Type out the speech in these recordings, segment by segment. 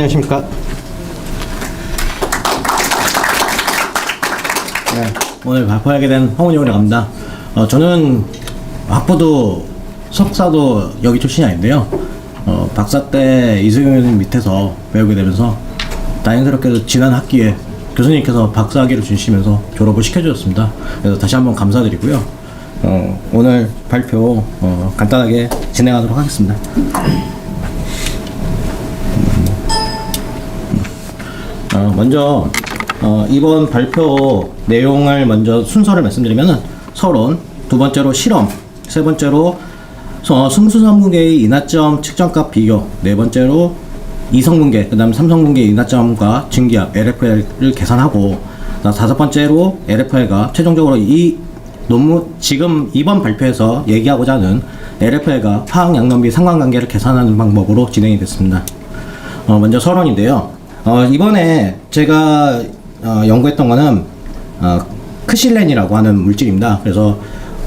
안녕하십니까. 네, 오늘 발표하게 된 황운영이라고 합니다. 저는 학부도 석사도 여기 출신이 아닌데요. 박사 때 이승윤 밑에서 배우게 되면서 다행스럽게도 지난 학기에 교수님께서 박사학위를 주시면서 졸업을 시켜주셨습니다. 그래서 다시 한번 감사드리고요. 오늘 발표 간단하게 진행하도록 하겠습니다. 먼저 이번 발표 내용을 먼저 순서를 말씀드리면은 서론, 두 번째로 실험, 세 번째로 승수선분계의 인하점 측정값 비교, 네 번째로 이성분계, 그 다음 삼성분계의 인하점과 증기압 LFL을 계산하고, 다섯 번째로 LFL가 최종적으로 이 논문 지금 이번 발표에서 얘기하고자 하는 LFL과 화학양변비 상관관계를 계산하는 방법으로 진행이 됐습니다. 먼저 서론인데요. 이번에 제가 연구했던 거는 크실렌이라고 하는 물질입니다. 그래서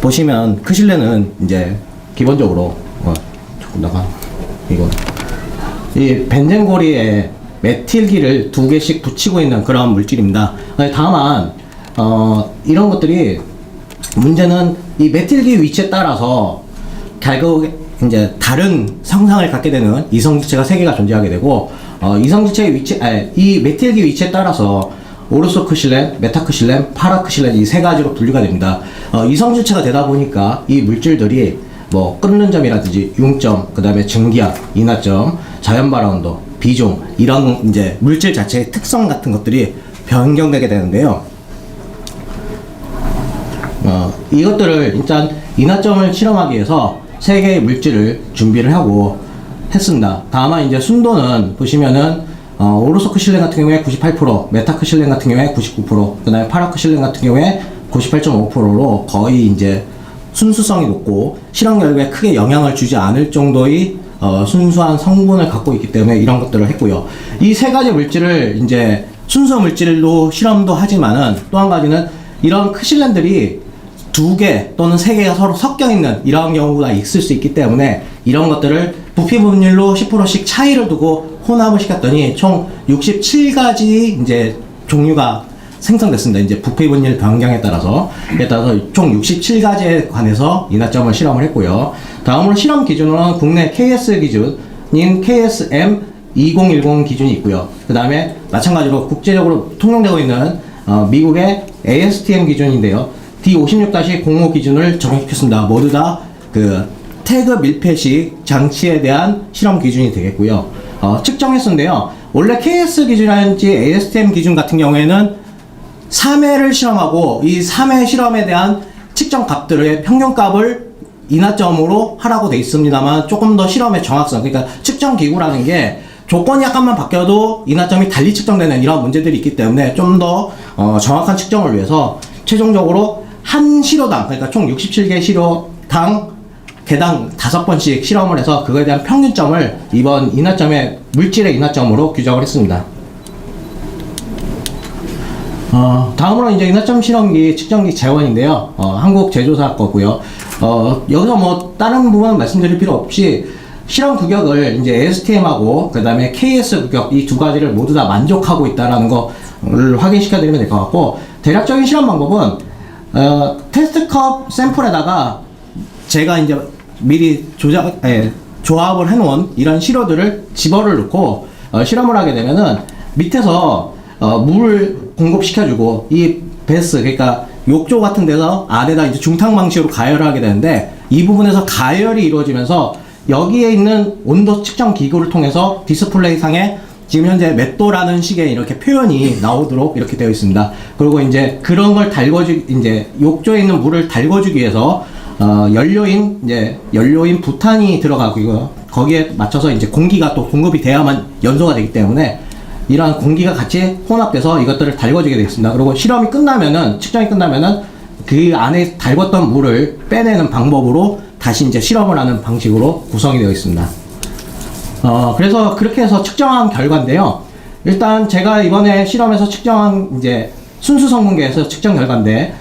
보시면 크실렌은 이제 기본적으로 조금다가 이 벤젠고리에 메틸기를 두 개씩 붙이고 있는 그런 물질입니다. 다만 이런 것들이 문제는 이 메틸기 위치에 따라서 결국 이제 다른 성상을 갖게 되는 이성지체가 세 개가 존재하게 되고, 이성지체의 위치, 이 메틸기 위치에 따라서 오르소크실렌, 메타크실렌, 파라크실렌 이 세 가지로 분류가 됩니다. 이성지체가 되다 보니까 이 물질들이 뭐 끓는 점이라든지 융점, 그 다음에 증기압, 인하점, 자연발화온도, 비종 이런 이제 물질 자체의 특성 같은 것들이 변경되게 되는데요. 이것들을 일단 인하점을 실험하기 위해서 세 개의 물질을 준비를 하고 했습니다. 다만 이제 순도는 보시면은 오르소크실렌 같은 경우에 98%, 메타크실렌 같은 경우에 99%, 그 다음에 파라크실렌 같은 경우에 98.5%로 거의 이제 순수성이 높고 실험 결과에 크게 영향을 주지 않을 정도의 순수한 성분을 갖고 있기 때문에 이런 것들을 했고요. 이 세 가지 물질을 이제 순수 물질로 실험도 하지만은 또 한 가지는 이런 크실렌들이 두 개 또는 세 개가 서로 섞여 있는 이런 경우가 있을 수 있기 때문에 이런 것들을 부피 분율로 10%씩 차이를 두고 혼합을 시켰더니 총 67가지 이제 종류가 생성됐습니다. 이제 부피 분율 변경에 따라서 총 67가지에 관해서 인하점을 실험을 했고요. 다음으로 실험 기준으로는 국내 KS 기준인 KSM 2010 기준이 있고요. 그 다음에 마찬가지로 국제적으로 통용되고 있는 미국의 ASTM 기준인데요. D56-05 기준을 적용시켰습니다. 모두 다 그 태그 밀폐식 장치에 대한 실험 기준이 되겠고요. 측정 횟수인데요. 원래 KS 기준이라든지 ASTM 기준 같은 경우에는 3회를 실험하고 이 3회 실험에 대한 측정 값들의 평균값을 인하점으로 하라고 돼 있습니다만 조금 더 실험의 정확성, 그러니까 측정 기구라는 게 조건이 약간만 바뀌어도 인하점이 달리 측정되는 이런 문제들이 있기 때문에 좀 더 정확한 측정을 위해서 최종적으로 한 시료당, 그러니까 총 67개 시료당 개당 5번씩 실험을 해서 그거에 대한 평균점을 이번 인하점의 물질의 인하점으로 규정을 했습니다. 다음으로 이제 인하점 실험기 측정기 재원인데요. 한국 제조사 거고요. 여기서 뭐 다른 부분은 말씀드릴 필요 없이 실험 규격을 이제 ASTM하고 그 다음에 KS 규격 이 두 가지를 모두 다 만족하고 있다라는 거를 확인시켜 드리면 될 것 같고, 대략적인 실험 방법은 테스트컵 샘플에다가 제가 이제 미리 조합을 해놓은 이런 시료들을 집어를 넣고 실험을 하게 되면은 밑에서 물을 공급시켜주고 이 베스, 그러니까 욕조 같은 데서 안에다 이제 중탕 방식으로 가열을 하게 되는데 이 부분에서 가열이 이루어지면서 여기에 있는 온도 측정 기구를 통해서 디스플레이 상에 지금 현재 몇 도라는 식의 이렇게 표현이 나오도록 이렇게 되어 있습니다. 그리고 이제 그런 걸 이제 욕조에 있는 물을 달궈주기 위해서 연료인 부탄이 들어가고 거기에 맞춰서 이제 공기가 또 공급이 돼야만 연소가 되기 때문에 이러한 공기가 같이 혼합돼서 이것들을 달궈주게 되어 있습니다. 그리고 실험이 끝나면은, 측정이 끝나면은 그 안에 달궜던 물을 빼내는 방법으로 다시 이제 실험을 하는 방식으로 구성이 되어 있습니다. 그래서 그렇게 해서 측정한 결과인데요. 일단 제가 이번에 실험에서 측정한 이제 순수 성분계에서 측정 결과인데,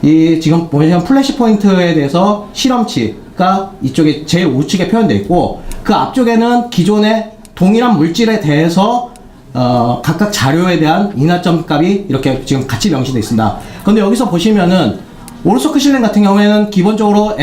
이 지금 보시면 플래시 포인트에 대해서 실험치가 이쪽에 제일 우측에 표현되어 있고, 그 앞쪽에는 기존의 동일한 물질에 대해서 각각 자료에 대한 인하점 값이 이렇게 지금 같이 명시되어 있습니다. 근데 여기서 보시면은 오르소크 실렌 같은 경우에는 기본적으로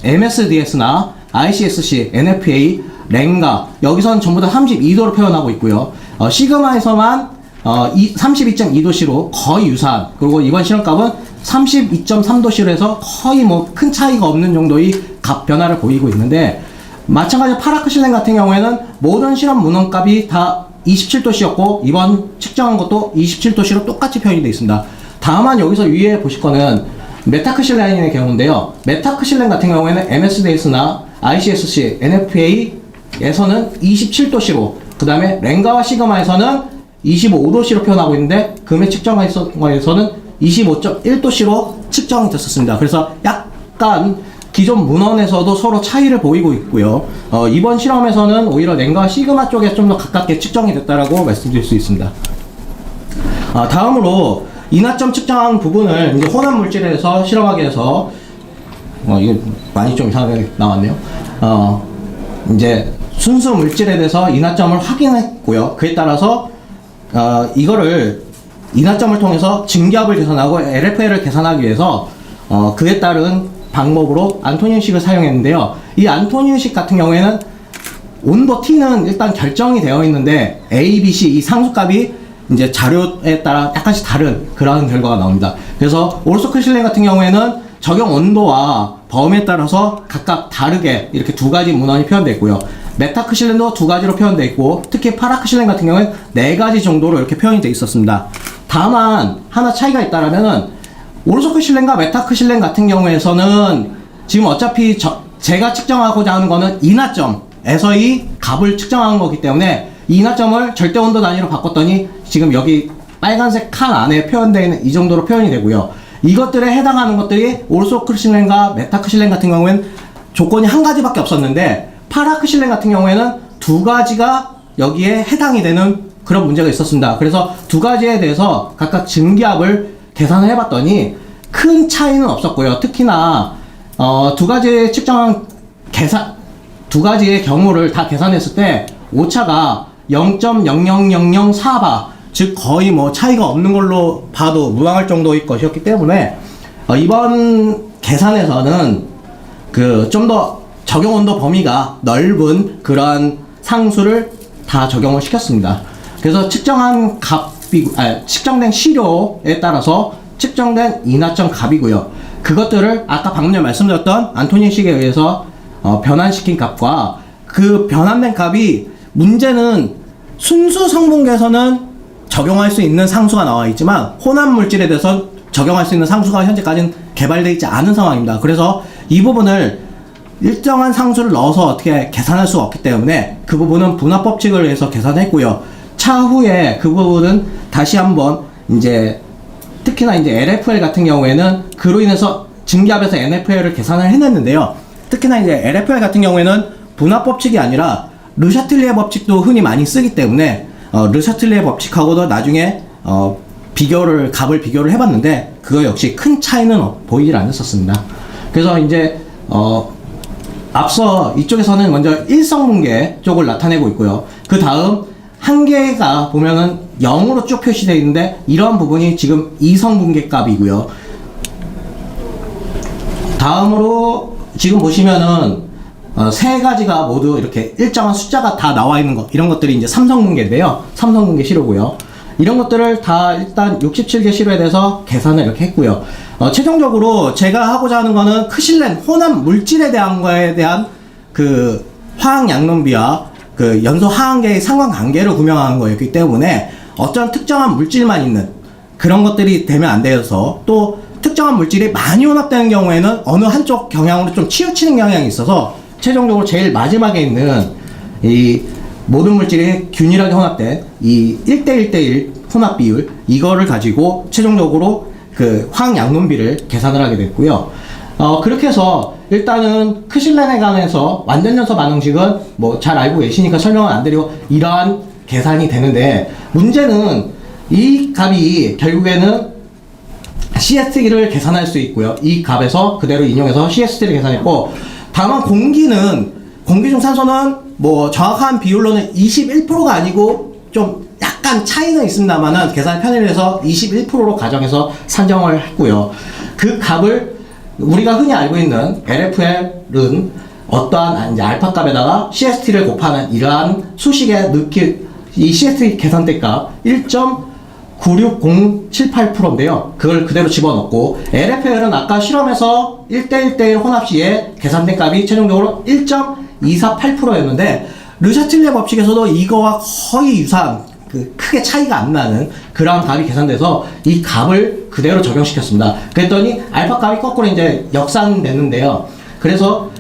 MSDS나 ICSC, NFPA, 랭가 여기서는 전부 다 32도로 표현하고 있고요. 시그마에서만 32.2도씨로 거의 유사한, 그리고 이번 실험값은 32.3도씨로 해서 거의 뭐 큰 차이가 없는 정도의 값 변화를 보이고 있는데, 마찬가지로 파라크 실렌 같은 경우에는 모든 실험 문헌값이 다 27도씨였고 이번 측정한 것도 27도씨로 똑같이 표현이 되어 있습니다. 다만 여기서 위에 보실 거는 메타크실렌의 경우인데요. 메타크실렌 같은 경우에는 MSDS나 ICSC, NFPA에서는 27도씨로, 그 다음에 랭가와 시그마에서는 25도씨로 표현하고 있는데 금의 측정에서는 25.1도씨로 측정이 됐었습니다. 그래서 약간 기존 문헌에서도 서로 차이를 보이고 있고요. 이번 실험에서는 오히려 랭가와 시그마 쪽에 좀 더 가깝게 측정이 됐다라고 말씀드릴 수 있습니다. 다음으로 인하점 측정한 부분을 이제 혼합 물질에서 실험하기 위해서 이게 많이 좀 이상하게 나왔네요. 이제 순수 물질에 대해서 인하점을 확인했고요. 그에 따라서 이거를 인하점을 통해서 증기압을 계산하고 LFL을 계산하기 위해서 그에 따른 방법으로 안토니우식을 사용했는데요. 이 안토니우식 같은 경우에는 온도 T는 일단 결정이 되어 있는데 A, B, C 이 상수값이 이제 자료에 따라 약간씩 다른 그런 결과가 나옵니다. 그래서 오르소크 실렌 같은 경우에는 적용 온도와 범위에 따라서 각각 다르게 이렇게 두 가지 문헌이 표현되어 있고요. 메타크 실렌도 두 가지로 표현되어 있고, 특히 파라크 실렌 같은 경우에는 네 가지 정도로 이렇게 표현이 되어 있었습니다. 다만 하나 차이가 있다라면은 오르소크 실렌과 메타크 실렌 같은 경우에서는 지금 어차피 제가 측정하고자 하는 거는 인하점에서의 값을 측정하는 거기 때문에 이 인하점을 절대 온도 단위로 바꿨더니 지금 여기 빨간색 칸 안에 표현되어 있는 이 정도로 표현이 되고요. 이것들에 해당하는 것들이 오르소크 실렌과 메타크 실렌 같은 경우에는 조건이 한 가지밖에 없었는데, 파라크 실렌 같은 경우에는 두 가지가 여기에 해당이 되는 그런 문제가 있었습니다. 그래서 두 가지에 대해서 각각 증기압을 계산을 해봤더니 큰 차이는 없었고요. 특히나 두 가지 측정한 두 가지의 경우를 다 계산했을 때 오차가 0.00004바, 즉 거의 뭐 차이가 없는 걸로 봐도 무방할 정도의 것이었기 때문에 이번 계산에서는 그 좀 더 적용 온도 범위가 넓은 그러한 상수를 다 적용을 시켰습니다. 그래서 측정한 측정된 시료에 따라서 측정된 인하점 값이고요. 그것들을 아까 방금 전에 말씀드렸던 안토니우식에 의해서 변환시킨 값과 그 변환된 값이, 문제는 순수 성분계에서는 적용할 수 있는 상수가 나와 있지만 혼합 물질에 대해서 적용할 수 있는 상수가 현재까지는 개발되어 있지 않은 상황입니다. 그래서 이 부분을 일정한 상수를 넣어서 어떻게 계산할 수가 없기 때문에 그 부분은 분화 법칙을 해서 계산했고요. 차후에 그 부분은 다시 한번 이제 특히나 이제 LFL 같은 경우에는 그로 인해서 증기압에서 NFL을 계산을 해냈는데요. 특히나 이제 LFL 같은 경우에는 분화 법칙이 아니라 르샤틀리에 법칙도 흔히 많이 쓰기 때문에 르샤틀리에 법칙하고도 나중에 값을 비교를 해봤는데 그거 역시 큰 차이는 보이질 않았었습니다. 그래서 이제 앞서 이쪽에서는 먼저 일성분계 쪽을 나타내고 있고요. 그 다음 한 개가 보면은 0으로 쭉 표시되어 있는데 이러한 부분이 지금 이성분계 값이고요. 다음으로 지금 보시면은 세 가지가 모두 이렇게 일정한 숫자가 다 나와 있는 것, 이런 것들이 이제 삼성분계인데요. 삼성분계 시료고요. 이런 것들을 다 일단 67개 시료에 대해서 계산을 이렇게 했고요. 최종적으로 제가 하고자 하는 거는 크실렌 혼합 물질에 대한 거에 대한 그 화학 양론비와 그 연소 화학계의 상관관계를 구명하는 거였기 때문에 어떤 특정한 물질만 있는 그런 것들이 되면 안 되어서, 또 특정한 물질이 많이 혼합되는 경우에는 어느 한쪽 경향으로 좀 치우치는 경향이 있어서 최종적으로 제일 마지막에 있는 이 모든 물질이 균일하게 혼합된 이 1대1대1 혼합 비율, 이거를 가지고 최종적으로 그 화학 양론비를 계산을 하게 됐고요. 그렇게 해서 일단은 크실렌에 관해서 완전 연소 반응식은 뭐 잘 알고 계시니까 설명은 안 드리고 이러한 계산이 되는데, 문제는 이 값이 결국에는 CST를 계산할 수 있고요. 이 값에서 그대로 인용해서 CST를 계산했고, 다만 공기 중 산소는 뭐 정확한 비율로는 21%가 아니고 좀 약간 차이는 있습니다만은 계산 편의를 해서 21%로 가정해서 산정을 했고요. 그 값을 우리가 흔히 알고 있는 LFL은 어떠한 이제 알파 값에다가 CST를 곱하는 이러한 수식의 이 CST 계산대 값 1.96078%인데요. 그걸 그대로 집어넣고 LFL은 아까 실험에서 1대1대1 혼합 시에 계산대 값이 최종적으로 1.248%였는데 르샤틀레 법칙에서도 이거와 거의 유사한 크게 차이가 안 나는 그러한 값이 계산돼서 이 값을 그대로 적용시켰습니다. 그랬더니 알파 값이 거꾸로 이제 역산됐는데요. 그래서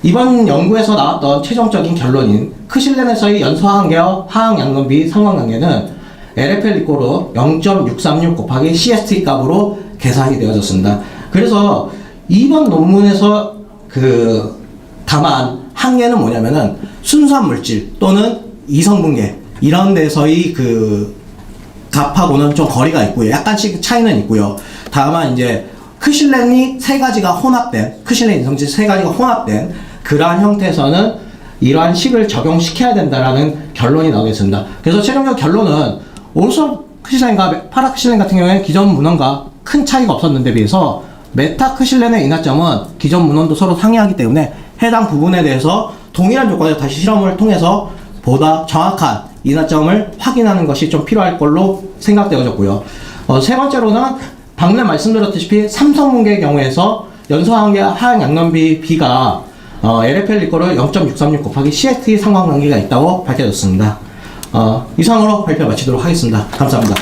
이번 연구에서 나왔던 최종적인 결론인 크실렌에서의 연소항계와 화학양건비 상관관계는 LFL 이꼬르 0.636 곱하기 CST 값으로 계산이 되어졌습니다. 그래서 이번 논문에서 다만 한계는 뭐냐면은 순수한 물질 또는 이성분계 이런 데서의 값하고는 좀 거리가 있고요. 약간씩 차이는 있고요. 다만 이제 크실렌이 세 가지가 혼합된 크실렌 이성질 세 가지가 혼합된 그러한 형태에서는 이러한 식을 적용시켜야 된다라는 결론이 나오겠습니다. 그래서 최종적 결론은 올소 크실렌과 파라 크실렌 같은 경우에는 기존 문헌과 큰 차이가 없었는데 비해서 메타 크실렌의 인하점은 기존 문헌도 서로 상이하기 때문에 해당 부분에 대해서 동일한 조건에서 다시 실험을 통해서 보다 정확한 인하점을 확인하는 것이 좀 필요할 걸로 생각되어졌고요. 세 번째로는 방금 말씀드렸다시피 삼성문계의 경우에서 연소항계 화학양변비 B가 LFL 이꼬르 0.636 곱하기 CST 상관관계가 있다고 밝혀졌습니다. 이상으로 발표 마치도록 하겠습니다. 감사합니다.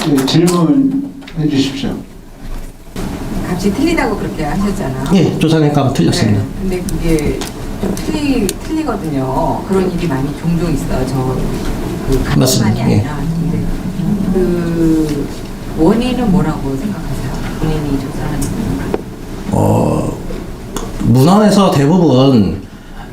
네, 질문해 주십시오. 값이 틀리다고 그렇게 하셨잖아. 예, 조사된 값은 틀렸습니다. 네, 근데 그게 좀 틀리거든요. 그런 일이 많이 종종 있어요. 값만이 맞습니다. 아니라. 근데 원인은 뭐라고 생각하세요? 본인이 조사하는 문헌에서 대부분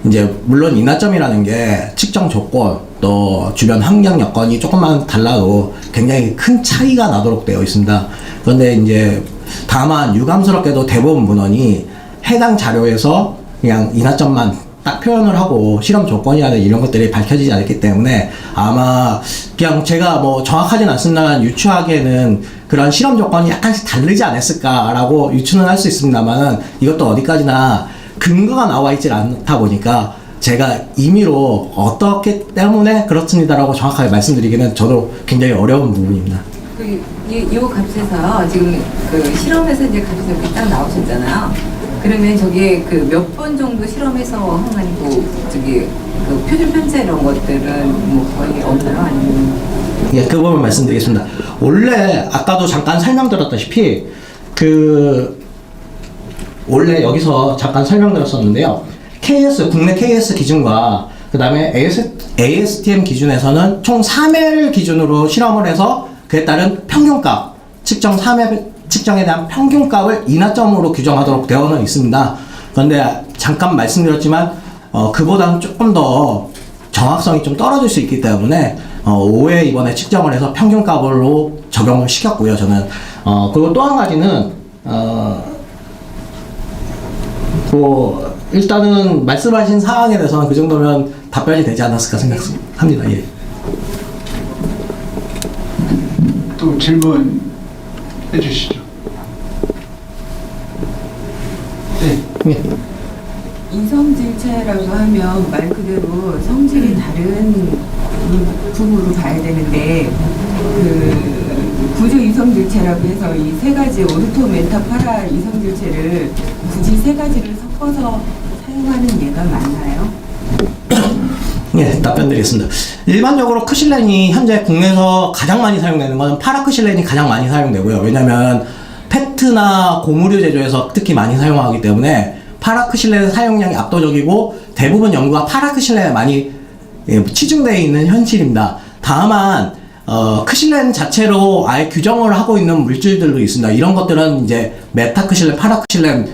이제 물론 인하점이라는 게 측정 조건 또 주변 환경 여건이 조금만 달라도 굉장히 큰 차이가 나도록 되어 있습니다. 그런데 이제 다만 유감스럽게도 대부분 문헌이 해당 자료에서 그냥 인하점만 딱 표현을 하고 실험 조건이라든 이런 것들이 밝혀지지 않았기 때문에 아마 그냥 제가 뭐 정확하진 않습니다만 유추하기에는 그런 실험 조건이 약간씩 다르지 않았을까라고 유추는 할 수 있습니다만은 이것도 어디까지나 근거가 나와 있질 않다 보니까 제가 임의로 어떻기 때문에 그렇습니다라고 정확하게 말씀드리기는 저도 굉장히 어려운 부분입니다. 이 값에서 지금 실험에서 이제 값이 이렇게 딱 나오셨잖아요. 그러면 저게 몇 번 정도 실험해서 한 거 아니고 표준 편차 이런 것들은 뭐 거의 없나요? 아니면? 예, 그 부분 말씀드리겠습니다. 원래 아까도 잠깐 설명드렸다시피 원래 여기서 잠깐 설명드렸었는데요. 국내 KS 기준과 그 다음에 ASTM 기준에서는 총 3회를 기준으로 실험을 해서 그에 따른 평균값, 측정에 대한 평균값을 인하점으로 규정하도록 되어는 있습니다. 그런데 잠깐 말씀드렸지만 그보다는 조금 더 정확성이 좀 떨어질 수 있기 때문에 5회 이번에 측정을 해서 평균값으로 적용을 시켰고요. 저는 그리고 또 한 가지는 일단은 말씀하신 사항에 대해서는 그 정도면 답변이 되지 않았을까 생각합니다. 예. 또 질문 해주시죠. 네. 예. 이성질체라고 하면 말 그대로 성질이 다른 부분으로 봐야 되는데 구조 이성질체라고 해서 이 세 가지 오르토 멘타 파라 이성질체를 굳이 세 가지를 섞어서 사용하는 예가 많나요? 예, 답변 드리겠습니다. 일반적으로 크실렌이 현재 국내에서 가장 많이 사용되는 건 파라크실렌이 가장 많이 사용되고요. 왜냐면 페트나 고무류 제조에서 특히 많이 사용하기 때문에 파라크실렌 사용량이 압도적이고 대부분 연구가 파라크실렌에 많이 치중되어 있는 현실입니다. 다만 크실렌 자체로 아예 규정을 하고 있는 물질들도 있습니다. 이런 것들은 이제 메타크실렌, 파라크실렌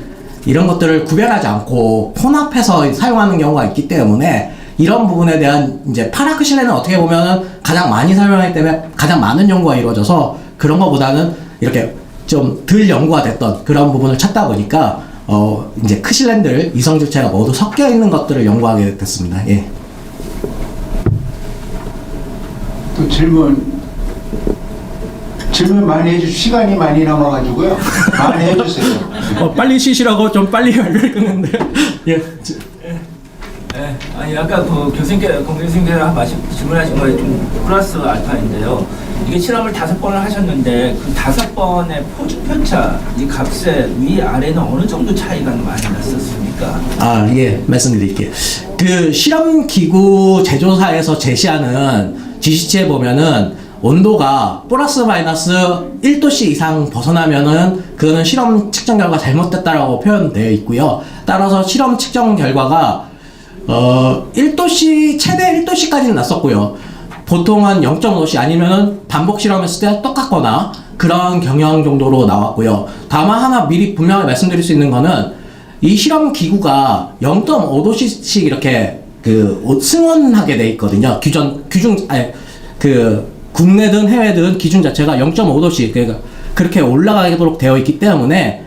이런 것들을 구별하지 않고 혼합해서 사용하는 경우가 있기 때문에 이런 부분에 대한 이제 파라크실렌은 어떻게 보면은 가장 많이 사용하기 때문에 가장 많은 연구가 이루어져서 그런 것보다는 이렇게 좀 덜 연구가 됐던 그런 부분을 찾다 보니까 이제 크실렌들 이성질체가 모두 섞여 있는 것들을 연구하게 됐습니다. 예. 또 질문 많이 해주시고 시간이 많이 남아가지고요. 많이 해주세요. 빨리 쉬시라고 좀 빨리 말을 끊는데. 예. 네, 아니 아까 그 교수님께 공 교수님께서 질문하신 거에 좀 플러스 알파인데요. 이게 실험을 5번을 하셨는데 그 5번의 포주 편차 이 값의 위 아래는 어느 정도 차이가 많이 났었습니까? 아, 예, 말씀드릴게요. 그 실험 기구 제조사에서 제시하는 지시체에 보면은 온도가 플러스 마이너스 1도씨 이상 벗어나면은 그거는 실험 측정 결과 잘못됐다라고 표현되어 있고요. 따라서 실험 측정 결과가 1도씨 최대 1도씨까지는 났었고요. 보통은 0.5도씨 아니면은 반복 실험했을 때 똑같거나 그런 경향 정도로 나왔고요. 다만 하나 미리 분명히 말씀드릴 수 있는 거는 이 실험 기구가 0.5도씩 이렇게 승원하게 돼 있거든요. 국내든 해외든 기준 자체가 0.5도씩 그러니까 그렇게 올라가도록 되어 있기 때문에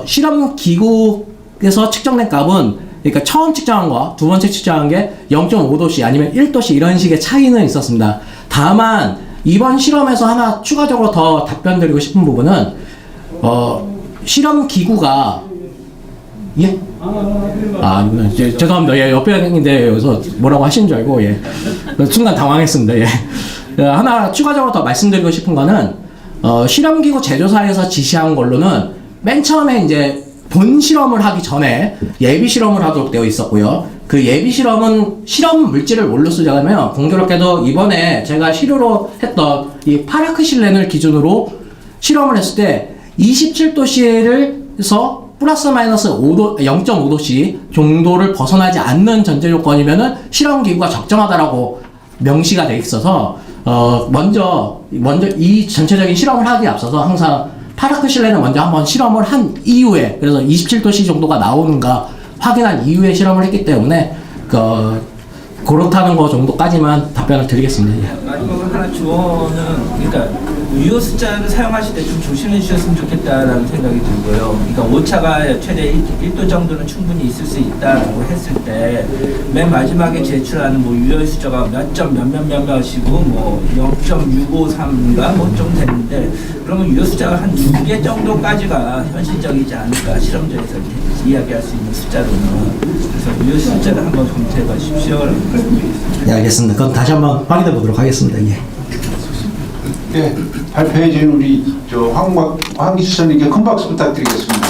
실험 기구에서 측정된 값은 그러니까 처음 측정한 거와 두 번째 측정한 게 0.5도씨 아니면 1도씨 이런 식의 차이는 있었습니다. 다만 이번 실험에서 하나 추가적으로 더 답변 드리고 싶은 부분은 실험 기구가 예? 죄송합니다. 예, 옆에 있는데 여기서 뭐라고 하신 줄 알고 예. 순간 당황했습니다. 예. 하나 추가적으로 더 말씀드리고 싶은 거는 실험기구 제조사에서 지시한 걸로는 맨 처음에 이제 본 실험을 하기 전에 예비 실험을 하도록 되어 있었고요. 그 예비 실험은 실험 물질을 뭘로 쓰자면 공교롭게도 이번에 제가 실효로 했던 이 파라크실렌을 기준으로 실험을 했을 때 27도씨에서 플러스 마이너스 0.5도씨 정도를 벗어나지 않는 전제 조건이면은 실험기구가 적정하다라고 명시가 돼 있어서 먼저 이 전체적인 실험을 하기에 앞서서 항상 파라크실렌을 먼저 한번 실험을 한 이후에 그래서 27도씨 정도가 나오는가 확인한 이후에 실험을 했기 때문에 그렇다는 거 정도까지만 답변을 드리겠습니다. 예. 마지막으로 하나 조언은 그러니까 유효 숫자를 사용하실 때 좀 조심해 주셨으면 좋겠다라는 생각이 들고요. 그러니까 오차가 최대 1도 정도는 충분히 있을 수 있다라고 했을 때 맨 마지막에 제출하는 뭐 유효 숫자가 몇이고 뭐 0.653인가 뭐 좀 되는데 그러면 유효 숫자가 한 2개 정도까지가 현실적이지 않을까 실험장에서 이야기할 수 있는 숫자로는. 그래서 유효 숫자를 한번 검토해 보십시오라고 말씀드리겠습니다. 네, 알겠습니다. 그럼 다시 한번 확인해 보도록 하겠습니다. 예. 네, 발표해 주신 우리 황 기수님께 큰 박수 부탁드리겠습니다.